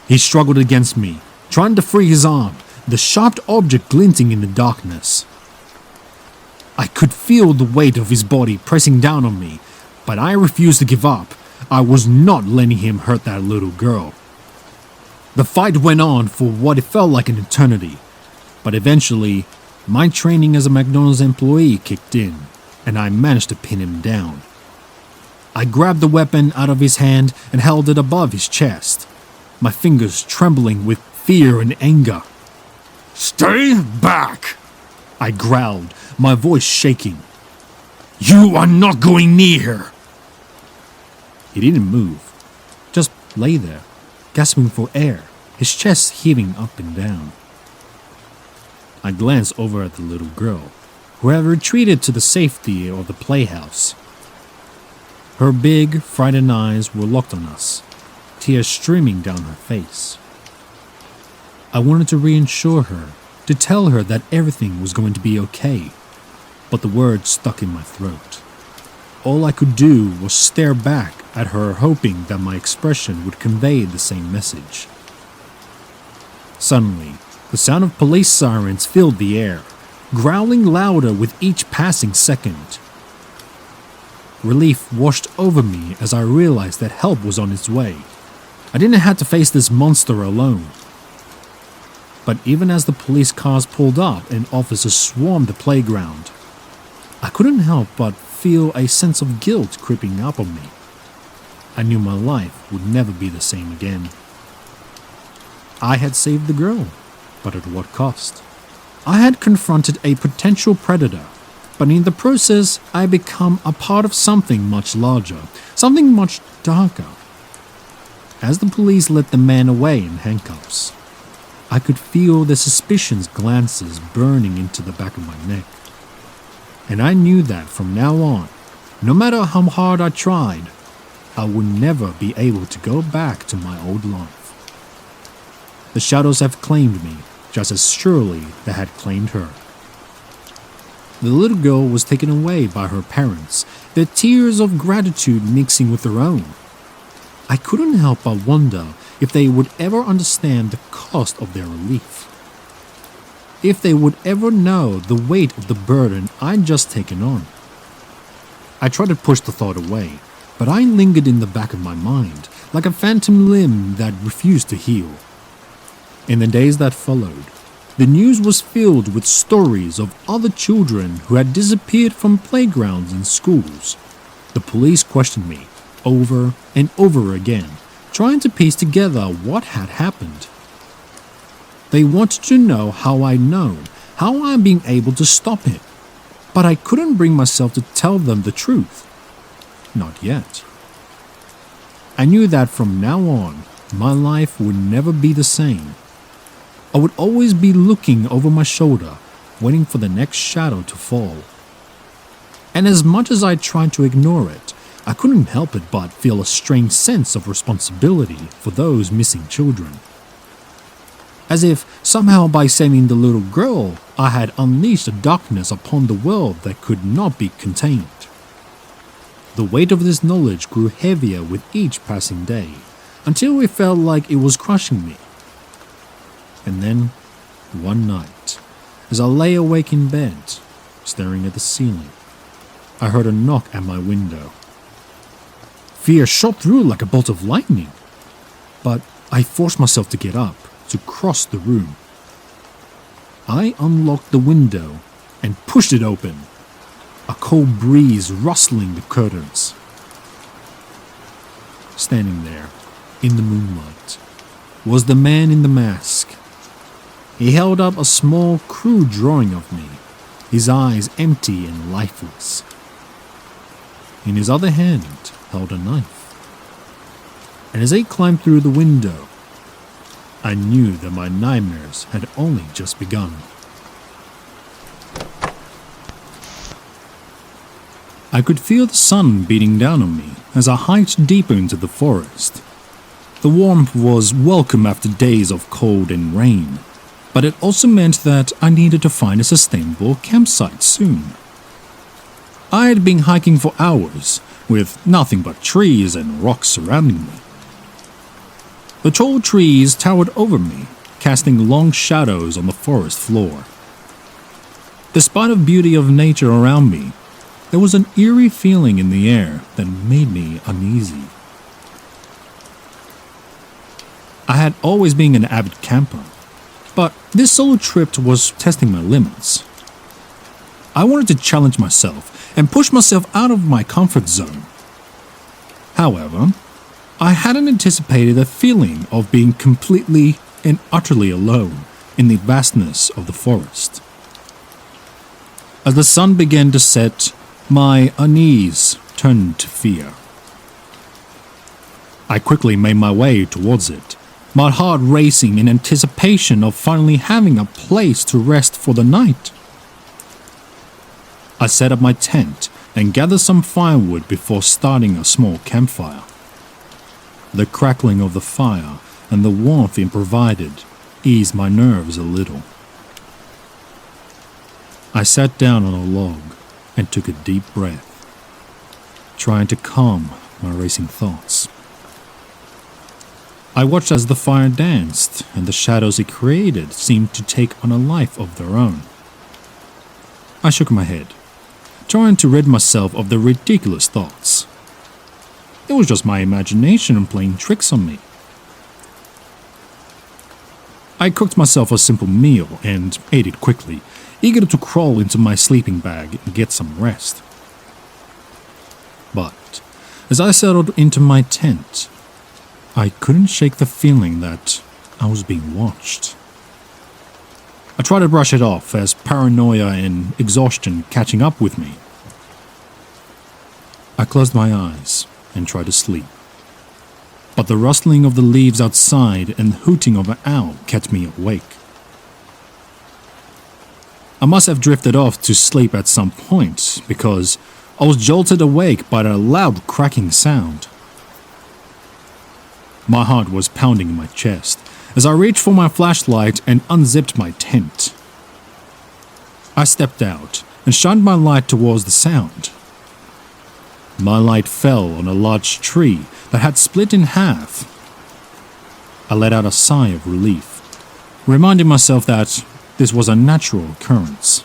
He struggled against me, trying to free his arm, the sharp object glinting in the darkness. I could feel the weight of his body pressing down on me, but I refused to give up. I was not letting him hurt that little girl. The fight went on for what it felt like an eternity, but eventually, my training as a McDonald's employee kicked in, and I managed to pin him down. I grabbed the weapon out of his hand and held it above his chest, my fingers trembling with fear and anger. "Stay back!" I growled, my voice shaking. "You are not going near!" He didn't move, just lay there, gasping for air, his chest heaving up and down. I glanced over at the little girl, who had retreated to the safety of the playhouse. Her big, frightened eyes were locked on us, tears streaming down her face. I wanted to reassure her, to tell her that everything was going to be okay, but the words stuck in my throat. All I could do was stare back at her, hoping that my expression would convey the same message. Suddenly, the sound of police sirens filled the air, growling louder with each passing second. Relief washed over me as I realized that help was on its way. I didn't have to face this monster alone. But even as the police cars pulled up and officers swarmed the playground, I couldn't help but feel a sense of guilt creeping up on me. I knew my life would never be the same again. I had saved the girl, but at what cost? I had confronted a potential predator, but in the process I had become a part of something much larger, something much darker. As the police led the man away in handcuffs, I could feel the suspicious glances burning into the back of my neck. And I knew that from now on, no matter how hard I tried, I would never be able to go back to my old life. The shadows have claimed me, just as surely they had claimed her. The little girl was taken away by her parents, their tears of gratitude mixing with their own. I couldn't help but wonder if they would ever understand the cost of their relief. If they would ever know the weight of the burden I'd just taken on. I tried to push the thought away, but I lingered in the back of my mind, like a phantom limb that refused to heal. In the days that followed, the news was filled with stories of other children who had disappeared from playgrounds and schools. The police questioned me over and over again, trying to piece together what had happened. They wanted to know how I'd known, how I'd been able to stop it, but I couldn't bring myself to tell them the truth. Not yet. I knew that from now on, my life would never be the same. I would always be looking over my shoulder, waiting for the next shadow to fall. And as much as I tried to ignore it, I couldn't help it but feel a strange sense of responsibility for those missing children. As if somehow by saving the little girl, I had unleashed a darkness upon the world that could not be contained. The weight of this knowledge grew heavier with each passing day, until it felt like it was crushing me. And then, one night, as I lay awake in bed, staring at the ceiling, I heard a knock at my window. Fear shot through like a bolt of lightning, but I forced myself to get up, to cross the room. I unlocked the window and pushed it open, a cold breeze rustling the curtains. Standing there, in the moonlight, was the man in the mask. He held up a small, crude drawing of me, his eyes empty and lifeless. In his other hand held a knife. And as I climbed through the window, I knew that my nightmares had only just begun. I could feel the sun beating down on me as I hiked deeper into the forest. The warmth was welcome after days of cold and rain, but it also meant that I needed to find a sustainable campsite soon. I had been hiking for hours, with nothing but trees and rocks surrounding me. The tall trees towered over me, casting long shadows on the forest floor. Despite the beauty of nature around me, there was an eerie feeling in the air that made me uneasy. I had always been an avid camper, but this solo trip was testing my limits. I wanted to challenge myself and push myself out of my comfort zone. However, I hadn't anticipated the feeling of being completely and utterly alone in the vastness of the forest. As the sun began to set, my unease turned to fear. I quickly made my way towards it, my heart racing in anticipation of finally having a place to rest for the night. I set up my tent and gathered some firewood before starting a small campfire. The crackling of the fire and the warmth it provided eased my nerves a little. I sat down on a log and took a deep breath, trying to calm my racing thoughts. I watched as the fire danced and the shadows it created seemed to take on a life of their own. I shook my head, trying to rid myself of the ridiculous thoughts. It was just my imagination playing tricks on me. I cooked myself a simple meal and ate it quickly, eager to crawl into my sleeping bag and get some rest. But as I settled into my tent, I couldn't shake the feeling that I was being watched. I tried to brush it off as paranoia and exhaustion catching up with me. I closed my eyes and tried to sleep, but the rustling of the leaves outside and the hooting of an owl kept me awake. I must have drifted off to sleep at some point because I was jolted awake by a loud cracking sound. My heart was pounding in my chest as I reached for my flashlight and unzipped my tent. I stepped out and shined my light towards the sound. My light fell on a large tree that had split in half. I let out a sigh of relief, reminding myself that this was a natural occurrence.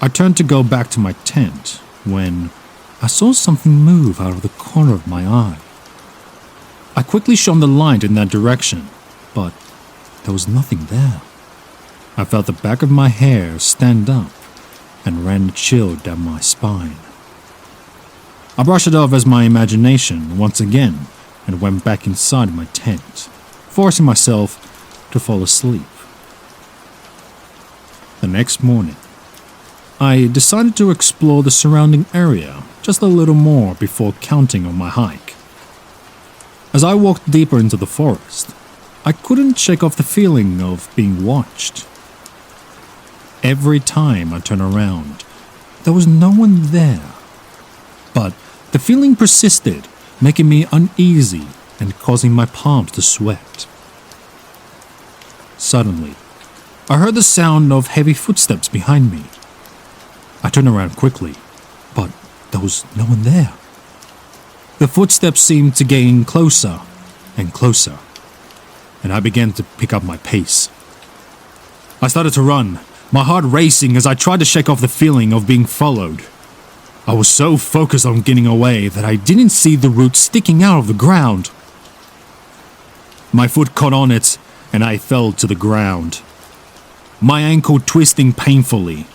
I turned to go back to my tent when I saw something move out of the corner of my eye. I quickly shone the light in that direction, but there was nothing there. I felt the back of my hair stand up and ran a chill down my spine. I brushed it off as my imagination once again and went back inside my tent, forcing myself to fall asleep. The next morning, I decided to explore the surrounding area just a little more before counting on my hike. As I walked deeper into the forest, I couldn't shake off the feeling of being watched. Every time I turned around, there was no one there, but the feeling persisted, making me uneasy and causing my palms to sweat. Suddenly, I heard the sound of heavy footsteps behind me. I turned around quickly, but there was no one there. The footsteps seemed to gain closer and closer, and I began to pick up my pace. I started to run, my heart racing as I tried to shake off the feeling of being followed. I was so focused on getting away that I didn't see the roots sticking out of the ground. My foot caught on it, and I fell to the ground, my ankle twisting painfully.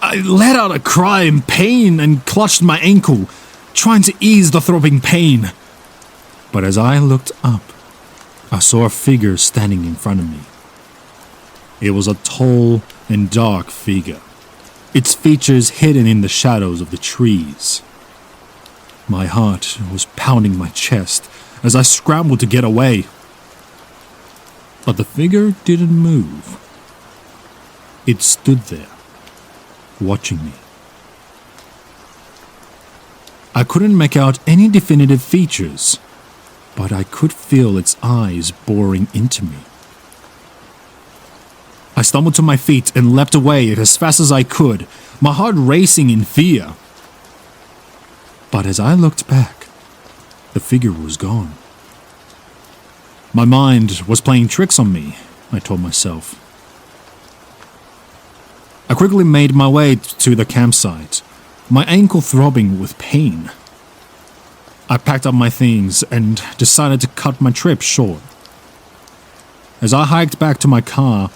I let out a cry in pain and clutched my ankle, trying to ease the throbbing pain. But as I looked up, I saw a figure standing in front of me. It was a tall and dark figure, its features hidden in the shadows of the trees. My heart was pounding my chest as I scrambled to get away. But the figure didn't move. It stood there, watching me. I couldn't make out any definitive features, but I could feel its eyes boring into me. I stumbled to my feet and leapt away as fast as I could, my heart racing in fear. But as I looked back, the figure was gone. My mind was playing tricks on me, I told myself. I quickly made my way to the campsite, my ankle throbbing with pain. I packed up my things and decided to cut my trip short. As I hiked back to my car,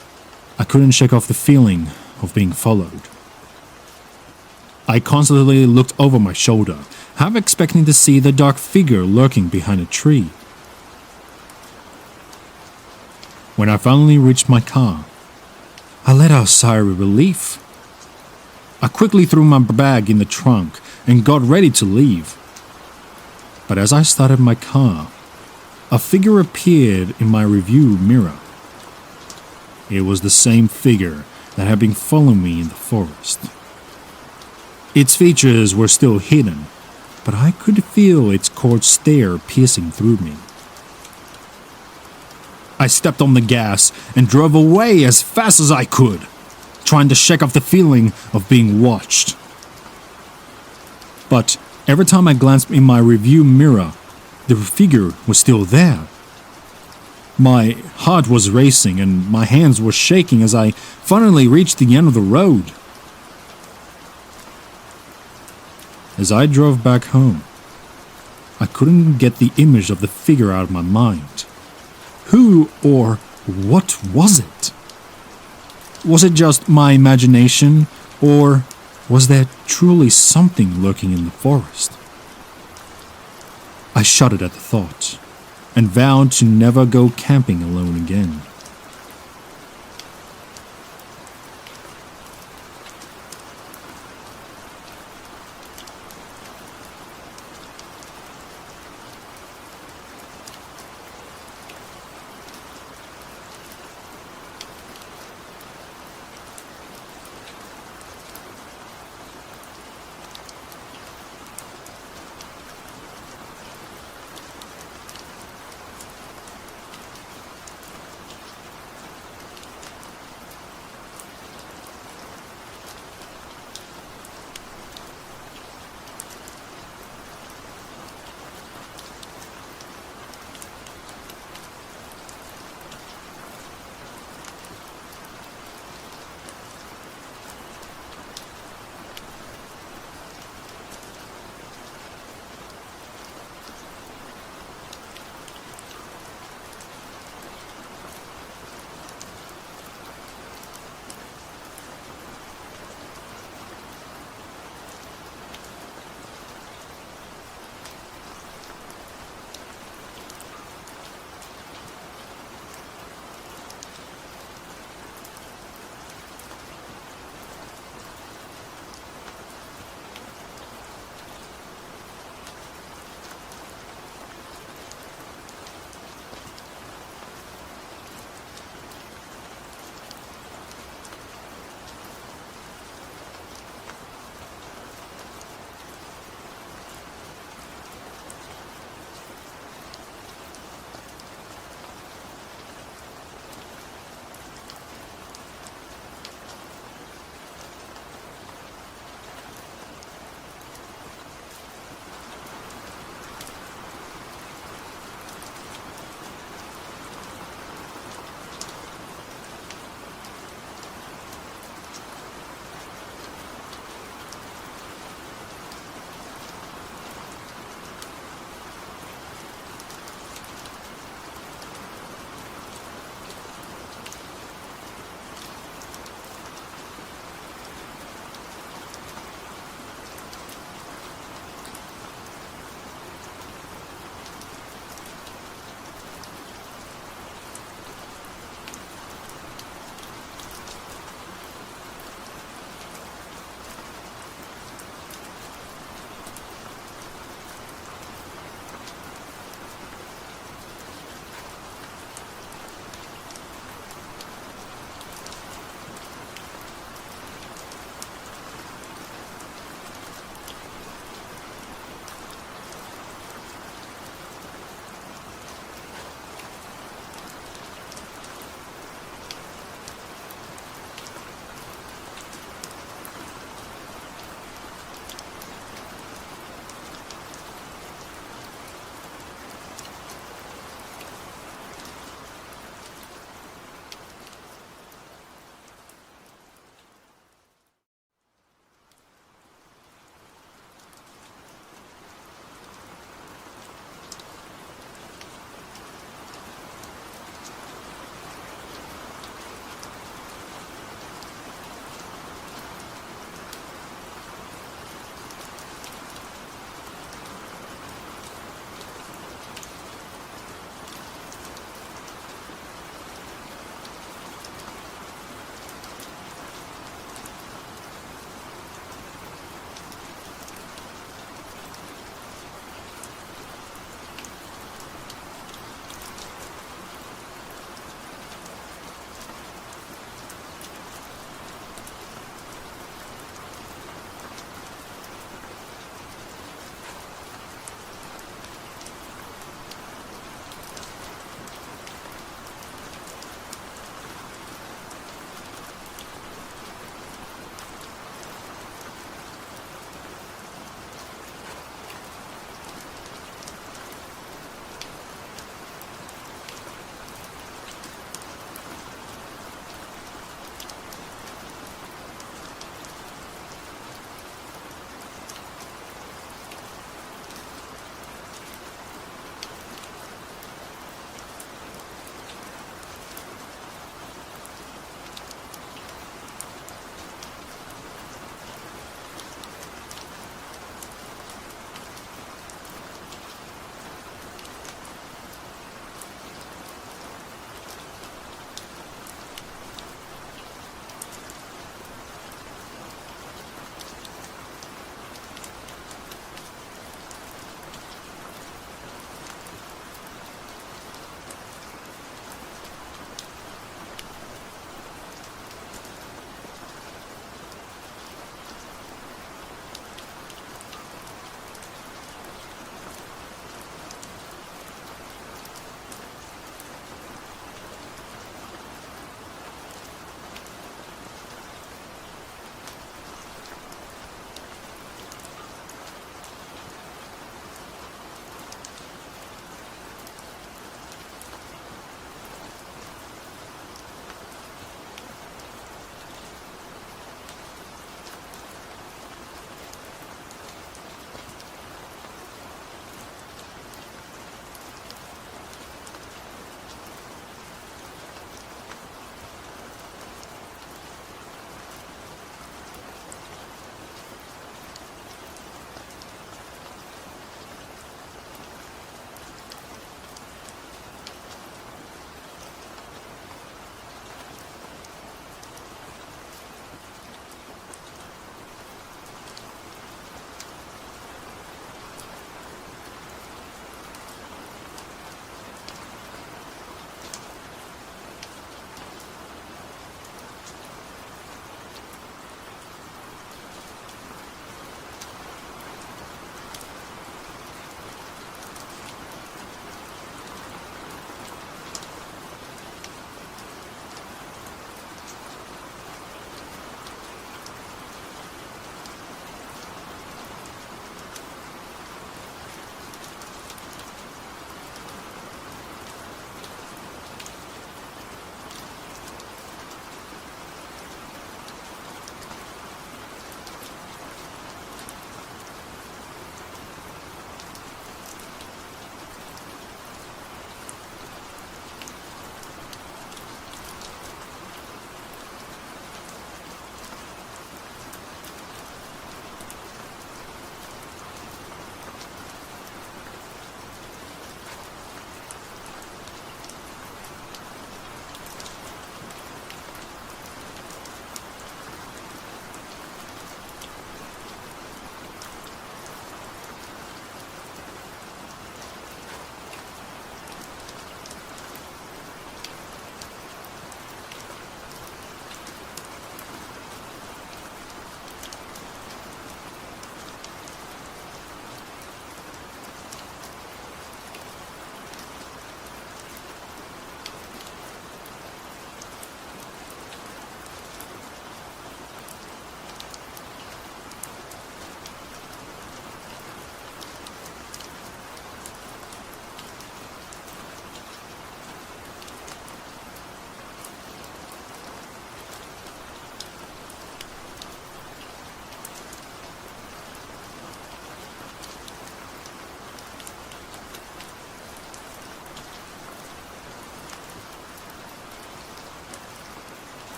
I couldn't shake off the feeling of being followed. I constantly looked over my shoulder, half expecting to see the dark figure lurking behind a tree. When I finally reached my car, I let out a sigh of relief. I quickly threw my bag in the trunk and got ready to leave. But as I started my car, a figure appeared in my review mirror. It was the same figure that had been following me in the forest. Its features were still hidden, but I could feel its cold stare piercing through me. I stepped on the gas and drove away as fast as I could, trying to shake off the feeling of being watched. But every time I glanced in my review mirror, the figure was still there. My heart was racing and my hands were shaking as I finally reached the end of the road. As I drove back home, I couldn't get the image of the figure out of my mind. Who or what was it? Was it just my imagination, or was there truly something lurking in the forest? I shuddered at the thought, and vowed to never go camping alone again.